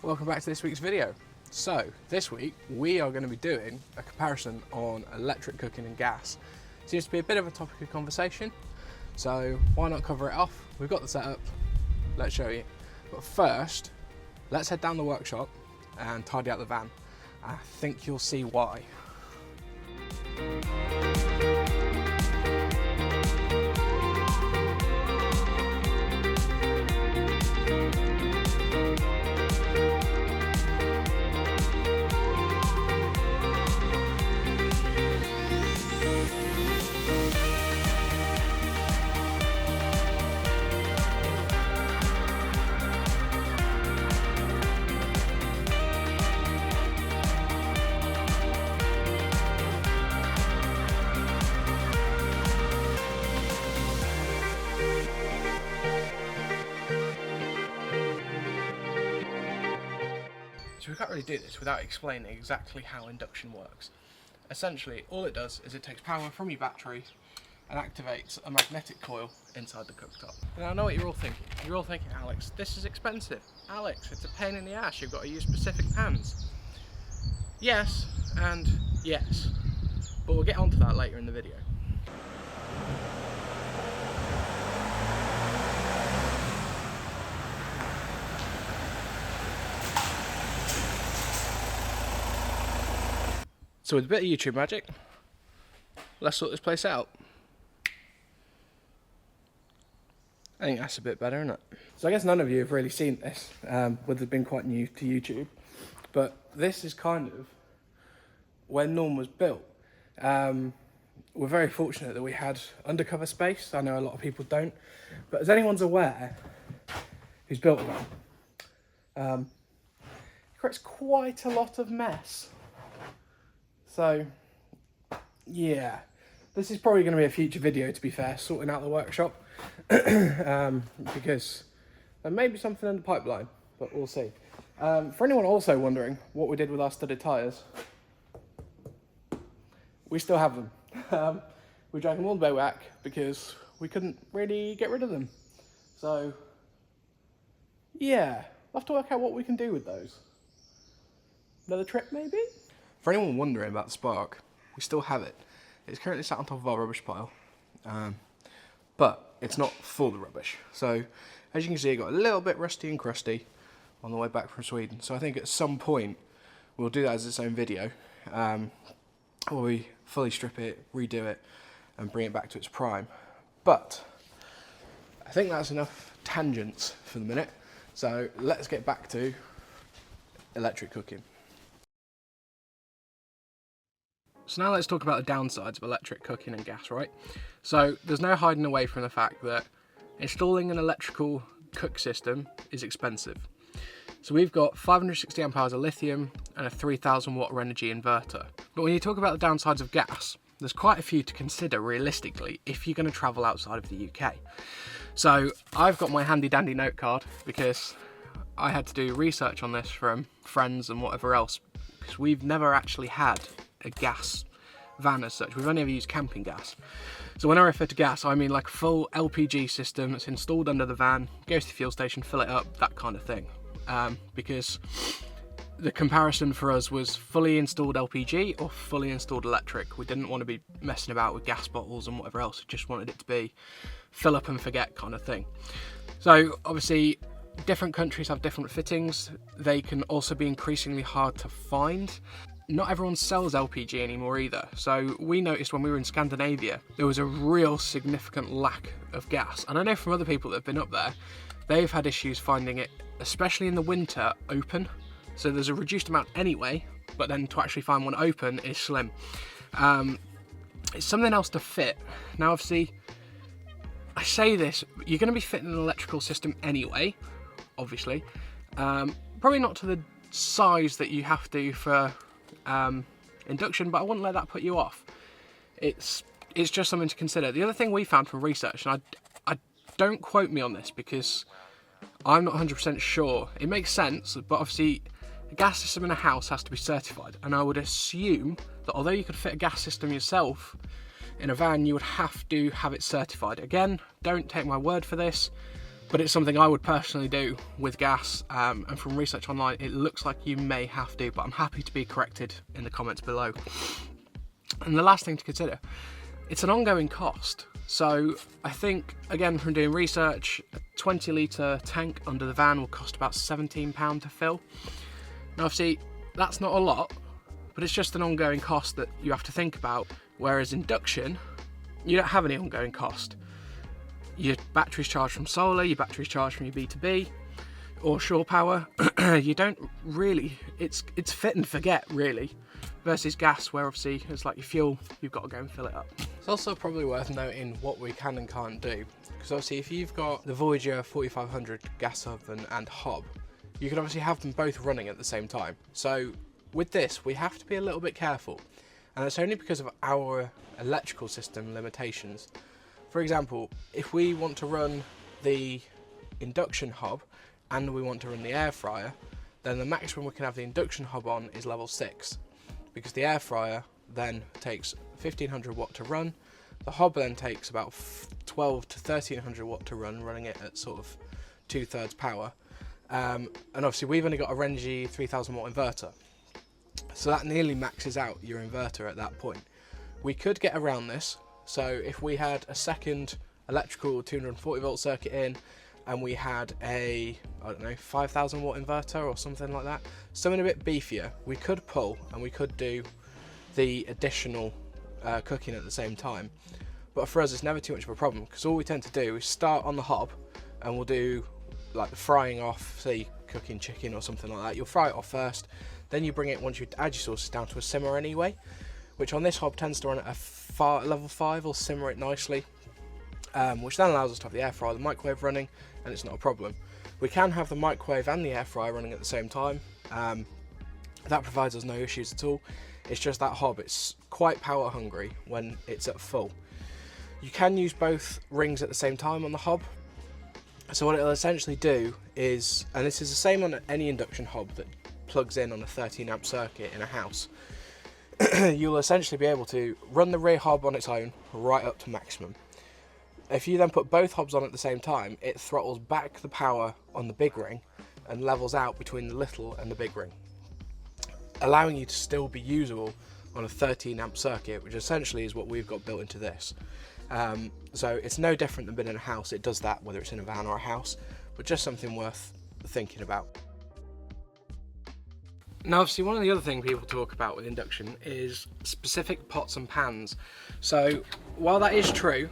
Welcome back to this week's video. So this week we are going to be doing a comparison on electric cooking and gas. Seems to be a bit of a topic of conversation, so why not cover it off? We've got the setup, let's show you. But first, let's head down the workshop and tidy out the van. I think you'll see why. So we can't really do this without explaining exactly how induction works. Essentially, all it does is it takes power from your battery and activates a magnetic coil inside the cooktop. Now I know what you're all thinking. You're all thinking, Alex, this is expensive. Alex, it's a pain in the ass. You've got to use specific pans. Yes, and yes. But we'll get onto that later in the video. So with a bit of YouTube magic, let's sort this place out. I think that's a bit better, isn't it? So I guess none of you have really seen this, would have been quite new to YouTube, but this is kind of when Norm was built. We're very fortunate that we had undercover space. I know a lot of people don't, but as anyone's aware who's built one, it creates quite a lot of mess. So, yeah, this is probably going to be a future video, to be fair, sorting out the workshop, because there may be something in the pipeline, but we'll see. For anyone also wondering what we did with our studded tyres, we still have them. We dragged them all the way back because we couldn't really get rid of them. So, yeah, we'll have to work out what we can do with those. Another trip, maybe? For anyone wondering about the Spark, we still have it. It's currently sat on top of our rubbish pile, but it's not full of rubbish. So, as you can see, it got a little bit rusty and crusty on the way back from Sweden. So I think at some point, we'll do that as its own video, where we fully strip it, redo it, and bring it back to its prime. But I think that's enough tangents for the minute. So let's get back to electric cooking. So now let's talk about the downsides of electric cooking and gas, right? So there's no hiding away from the fact that installing an electrical cook system is expensive. So we've got 560 amp hours of lithium and a 3000 watt Renogy inverter. But when you talk about the downsides of gas, there's quite a few to consider realistically if you're going to travel outside of the UK. So I've got my handy dandy note card because I had to do research on this from friends and whatever else, because we've never actually had a gas van as such. We've only ever used camping gas. So when I refer to gas, I mean like a full LPG system that's installed under the van, goes to the fuel station, fill it up, that kind of thing. Because the comparison for us was fully installed LPG or fully installed electric. We didn't want to be messing about with gas bottles and whatever else. We just wanted it to be fill up and forget kind of thing. So obviously different countries have different fittings. They can also be increasingly hard to find. Not everyone sells LPG anymore either. So we noticed when we were in Scandinavia, there was a real significant lack of gas. And I know from other people that have been up there, they've had issues finding it, especially in the winter, open. So there's a reduced amount anyway, but then to actually find one open is slim. It's something else to fit. Now obviously, I say this, you're going to be fitting an electrical system anyway, obviously. Probably not to the size that you have to for induction, but I wouldn't let that put you off. It's just something to consider. The other thing we found from research, and I don't quote me on this because I'm not 100% sure. It makes sense, but obviously a gas system in a house has to be certified, and I would assume that although you could fit a gas system yourself in a van, you would have to have it certified. Again, don't take my word for this. but it's something I would personally do with gas, and from research online it looks like you may have to, but I'm happy to be corrected in the comments below. And the last thing to consider, it's an ongoing cost. So I think, again, from doing research, a 20 litre tank under the van will cost about £17 to fill. Now obviously that's not a lot, but it's just an ongoing cost that you have to think about, whereas induction, you don't have any ongoing cost. Your battery's charged from solar, your battery's charged from your B2B or shore power. You don't really, it's fit and forget really, versus gas where obviously it's like your fuel, you've got to go and fill it up. It's also probably worth noting what we can and can't do, because obviously if you've got the Voyager 4500 gas oven and hob, you can obviously have them both running at the same time. So with this we have to be a little bit careful, and it's only because of our electrical system limitations. For example, if we want to run the induction hob and we want to run the air fryer, then the maximum we can have the induction hob on is level 6, because the air fryer then takes 1500 watt to run, the hob then takes about 12 to 1300 watt to run, running it at sort of 2/3 power, and obviously we've only got a Rengi 3000 watt inverter, so that nearly maxes out your inverter at that point. We could get around this. So if we had a second electrical 240 volt circuit in, and we had a, I don't know, 5000 watt inverter or something like that, something a bit beefier, we could pull and we could do the additional cooking at the same time. But for us it's never too much of a problem, because all we tend to do is start on the hob and we'll do like the frying off, say cooking chicken or something like that. You'll fry it off first, then you bring it, once you add your sauces, down to a simmer anyway, which on this hob tends to run at a level 5, will simmer it nicely, which then allows us to have the air fryer, the microwave running, and it's not a problem. We can have the microwave and the air fryer running at the same time. That provides us no issues at all. It's just that hob, it's quite power hungry when it's at full. You can use both rings at the same time on the hob. So what it'll essentially do is, and this is the same on any induction hob that plugs in on a 13 amp circuit in a house, you'll essentially be able to run the rear hob on its own right up to maximum. If you then put both hobs on at the same time, it throttles back the power on the big ring and levels out between the little and the big ring, allowing you to still be usable on a 13 amp circuit, which essentially is what we've got built into this. So it's no different than being in a house. It does that whether it's in a van or a house, but just something worth thinking about. Now obviously one of the other things people talk about with induction is specific pots and pans. So while that is true,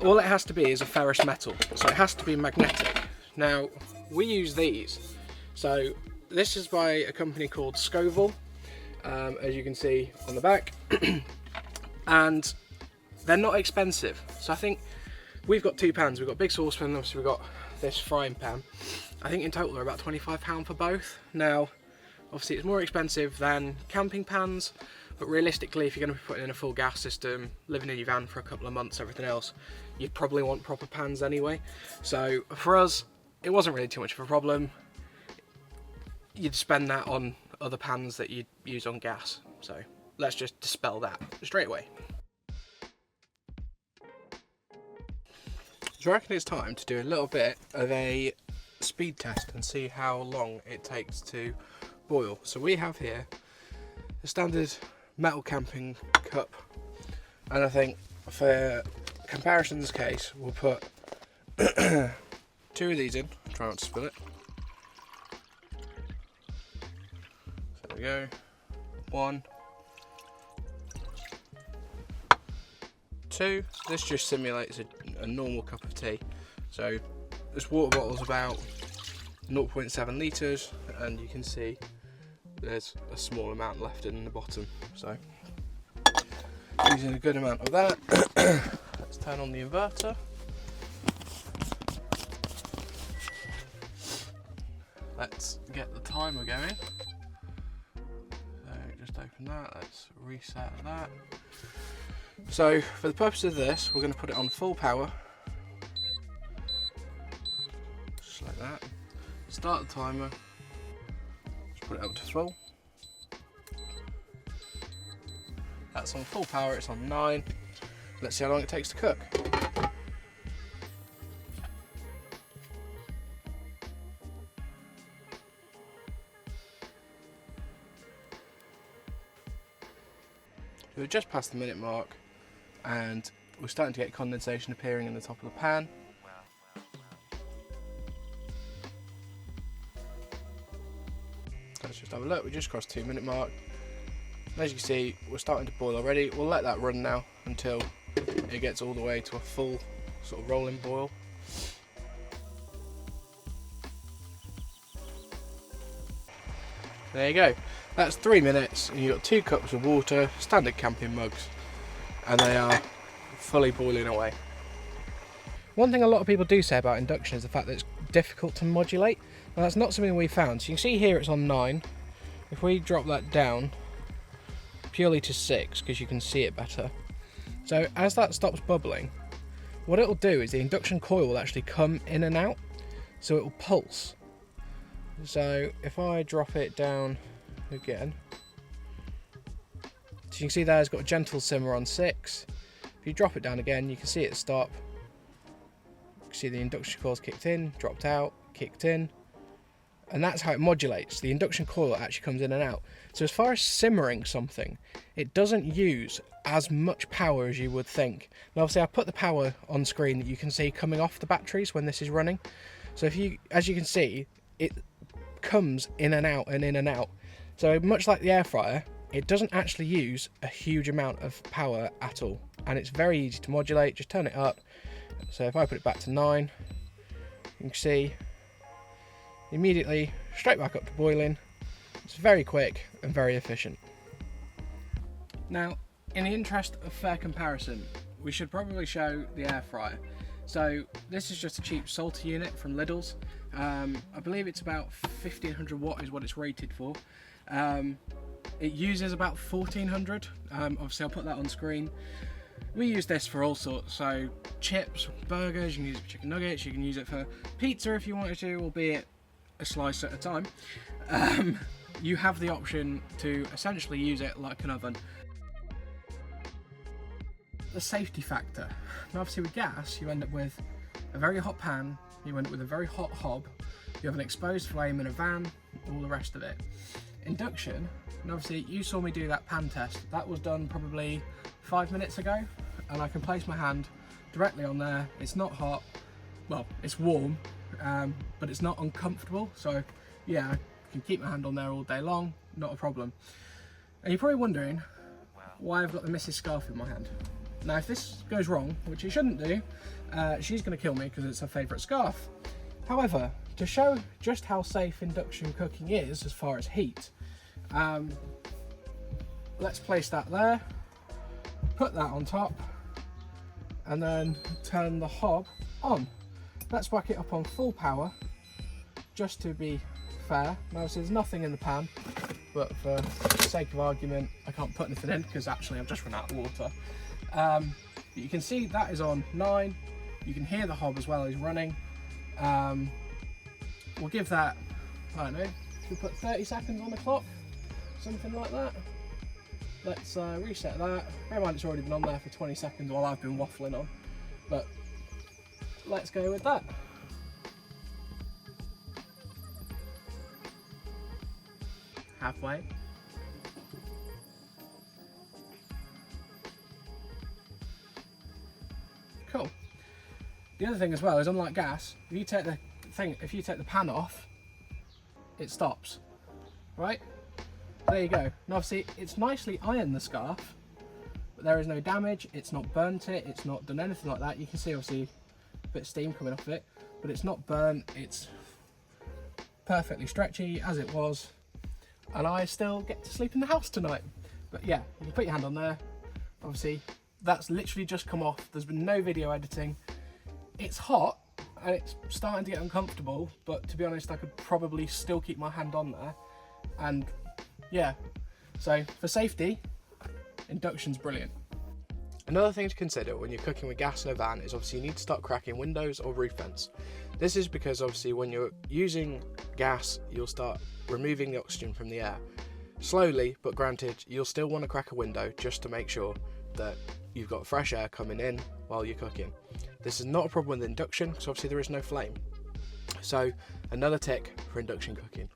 all it has to be is a ferrous metal, so it has to be magnetic. Now we use these. So this is by a company called Scoville, as you can see on the back, and they're not expensive. So I think we've got 2 pans. We've got a big saucepan, obviously we've got this frying pan. I think in total they're about £25 for both. Now obviously it's more expensive than camping pans, but realistically if you're going to be putting in a full gas system, living in your van for a couple of months, everything else, you'd probably want proper pans anyway. So for us, it wasn't really too much of a problem. You'd spend that on other pans that you'd use on gas. So let's just dispel that straight away. So I reckon it's time to do a little bit of a speed test and see how long it takes to boil. So we have here a standard metal camping cup, and I think for comparison's case we'll put 2 of these in, try not to spill it. So there we go, 1, 2. This just simulates a normal cup of tea. So this water bottle's about 0.7 litres, and you can see there's a small amount left in the bottom. So using a good amount of that. Let's turn on the inverter. Let's get the timer going. So just open that, let's reset that. So for the purpose of this, we're going to put it on full power, just like that. Start the timer, just put it up to full. That's on full power, it's on 9. Let's see how long it takes to cook. we're just past the minute mark and we're starting to get condensation appearing in the top of the pan. Let's just have a look, we just crossed 2 minute mark. As you can see, we're starting to boil already. We'll let that run now until it gets all the way to a full sort of rolling boil. There you go. That's 3 minutes and you've got 2 cups of water, standard camping mugs, and they are fully boiling away. One thing a lot of people do say about induction is the fact that it's difficult to modulate. Now that's not something we found. So you can see here it's on 9. If we drop that down purely to 6, because you can see it better. So as that stops bubbling, what it'll do is the induction coil will actually come in and out, so it will pulse. So if I drop it down again, so you can see there it's got a gentle simmer on 6. If you drop it down again, you can see it stop. You can see the induction coil's kicked in, dropped out, kicked in, and that's how it modulates. The induction coil actually comes in and out. So as far as simmering something, it doesn't use as much power as you would think. And obviously I put the power on screen that you can see coming off the batteries when this is running. So if you, as you can see, it comes in and out and in and out. So much like the air fryer, it doesn't actually use a huge amount of power at all. And it's very easy to modulate, just turn it up. So if I put it back to 9, you can see immediately straight back up to boiling. It's very quick and very efficient. Now, in the interest of fair comparison, we should probably show the air fryer. So this is just a cheap salty unit from Lidl's. I believe it's about 1500 watt is what it's rated for. It uses about 1400. Obviously I'll put that on screen. We use this for all sorts, so chips, burgers, you can use it for chicken nuggets, you can use it for pizza if you wanted to, albeit a slice at a time. You have the option to essentially use it like an oven. The safety factor. Now obviously with gas, you end up with a very hot pan, you end up with a very hot hob, you have an exposed flame in a van, all the rest of it. Induction, and obviously you saw me do that pan test, that was done probably 5 minutes ago, and I can place my hand directly on there. It's not hot, well, it's warm, but it's not uncomfortable, so yeah, I can keep my hand on there all day long, not a problem. And you're probably wondering why I've got the Mrs. Scarf in my hand. Now if this goes wrong, which it shouldn't do, she's going to kill me because it's her favourite scarf. However, to show just how safe induction cooking is as far as heat, let's place that there, put that on top, and then turn the hob on. Let's whack it up on full power, just to be fair. Now obviously there's nothing in the pan, but for the sake of argument, I can't put anything in because actually I've just run out of water. But you can see that is on 9. You can hear the hob as well is running. We'll give that, I don't know, should we put 30 seconds on the clock? Something like that. Let's reset that. Bear in mind it's already been on there for 20 seconds while I've been waffling on. But let's go with that. Halfway. Cool. The other thing as well is, unlike gas, if you take the pan off, it stops. Right? There you go. Now obviously it's nicely ironed, the scarf, but there is no damage, it's not burnt it, it's not done anything like that. You can see obviously a bit of steam coming off it, but it's not burnt, it's perfectly stretchy as it was, and I still get to sleep in the house tonight. But yeah, you can put your hand on there. Obviously that's literally just come off, there's been no video editing. It's hot and it's starting to get uncomfortable, but to be honest I could probably still keep my hand on there. And yeah, so for safety, induction's brilliant. Another thing to consider when you're cooking with gas in a van is obviously you need to start cracking windows or roof vents. This is because obviously when you're using gas, you'll start removing the oxygen from the air. Slowly, but granted, you'll still want to crack a window just to make sure that you've got fresh air coming in while you're cooking. This is not a problem with induction because obviously there is no flame. So another tick for induction cooking.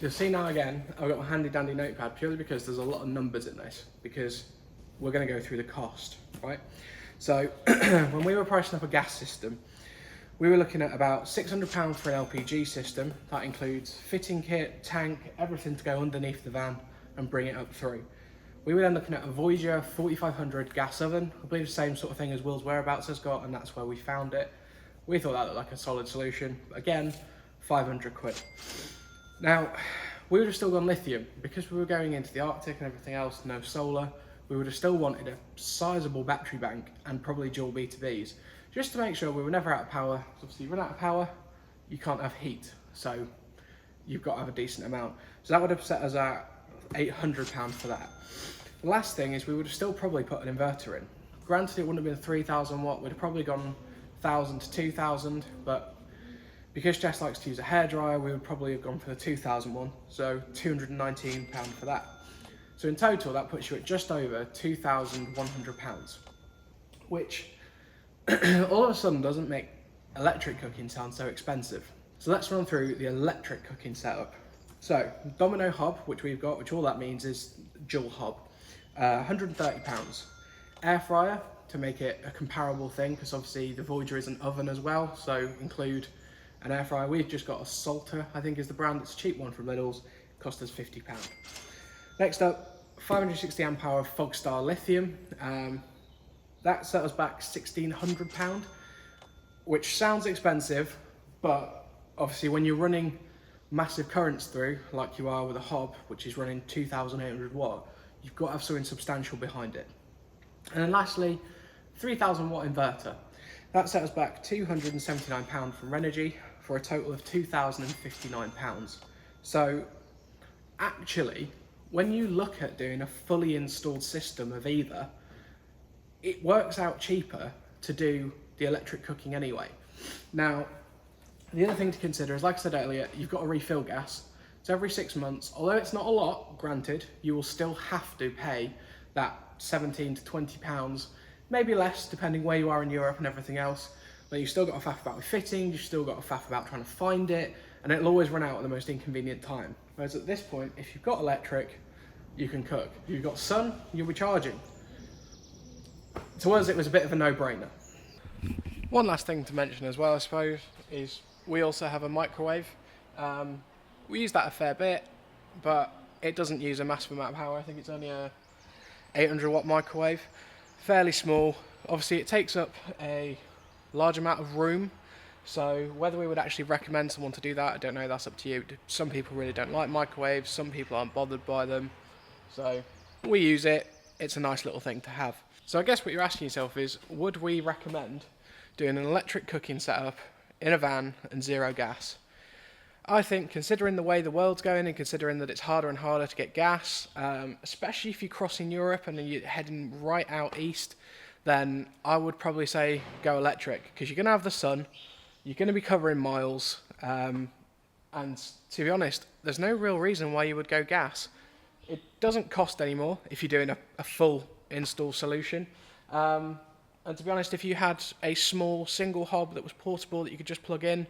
You'll see now again, I've got a handy dandy notepad purely because there's a lot of numbers in this, because we're going to go through the cost, right? So when we were pricing up a gas system, we were looking at about £600 for an LPG system. That includes fitting kit, tank, everything to go underneath the van and bring it up through. We were then looking at a Voyager 4500 gas oven. I believe the same sort of thing as Will's Whereabouts has got, and that's where we found it. We thought that looked like a solid solution. Again, 500 quid. Now, we would have still gone lithium. Because we were going into the Arctic and everything else, no solar, we would have still wanted a sizable battery bank and probably dual B2Bs, just to make sure we were never out of power. Obviously, you run out of power, you can't have heat, so you've got to have a decent amount. So that would have set us at £800 for that. The last thing is we would have still probably put an inverter in. Granted, it wouldn't have been 3,000 watt, we'd have probably gone 1,000 to 2,000, but because Jess likes to use a hairdryer, we would probably have gone for the 2,000 one, so £219 for that. So in total, that puts you at just over £2,100, which all of a sudden doesn't make electric cooking sound so expensive. So let's run through the electric cooking setup. So Domino hob, which we've got, which all that means is dual hob, £130. Air fryer, to make it a comparable thing, because obviously the Voyager is an oven as well, so include an air fryer. We've just got a Salter, I think is the brand. It's a cheap one from Lidl's, cost us £50. Next up, 560 amp hour Fogstar lithium. That set us back £1,600, which sounds expensive, but obviously when you're running massive currents through, like you are with a hob, which is running 2,800 watt, you've got to have something substantial behind it. And then lastly, 3,000 watt inverter. That set us back £279 from Renogy for a total of £2,059. So actually, when you look at doing a fully installed system of either, it works out cheaper to do the electric cooking anyway. Now, the other thing to consider is, like I said earlier, you've got to refill gas. So every 6 months, although it's not a lot, granted, you will still have to pay that 17 to 20 pounds, maybe less depending where you are in Europe and everything else, but you've still got to faff about with fitting, you've still got to faff about trying to find it, and it'll always run out at the most inconvenient time. Whereas at this point, if you've got electric, you can cook. If you've got sun, you'll be charging. To us, it was a bit of a no-brainer. One last thing to mention as well, I suppose, is we also have a microwave. We use that a fair bit, but it doesn't use a massive amount of power. I think it's only a 800 watt microwave, fairly small. Obviously it takes up a large amount of room, so whether we would actually recommend someone to do that, I don't know, that's up to you. Some people really don't like microwaves, some people aren't bothered by them, so we use it, it's a nice little thing to have. So I guess what you're asking yourself is, would we recommend doing an electric cooking setup in a van and zero gas? I think, considering the way the world's going and considering that it's harder and harder to get gas, especially if you're crossing Europe and then you're heading right out east, then I would probably say go electric, because you're going to have the sun, you're going to be covering miles, and to be honest, there's no real reason why you would go gas. It doesn't cost anymore if you're doing a full install solution. And to be honest, if you had a small single hob that was portable that you could just plug in,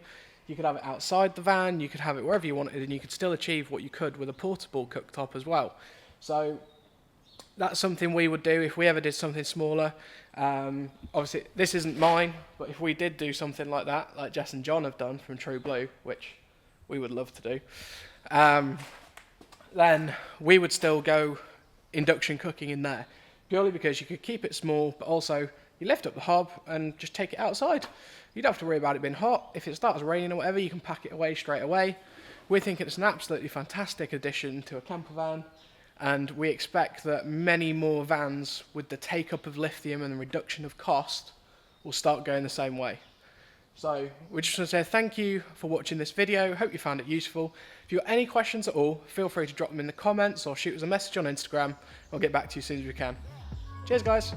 you could have it outside the van, you could have it wherever you wanted, and you could still achieve what you could with a portable cooktop as well. So that's something we would do if we ever did something smaller. Obviously, this isn't mine, but if we did do something like that, like Jess and John have done from True Blue, which we would love to do, then we would still go induction cooking in there, purely because you could keep it small, but also you lift up the hob and just take it outside. You don't have to worry about it being hot. If it starts raining or whatever, you can pack it away straight away. We think it's an absolutely fantastic addition to a camper van, and we expect that many more vans with the take-up of lithium and the reduction of cost will start going the same way. So we just want to say thank you for watching this video. Hope you found it useful. If you've got any questions at all, feel free to drop them in the comments or shoot us a message on Instagram. We'll get back to you as soon as we can. Cheers, guys.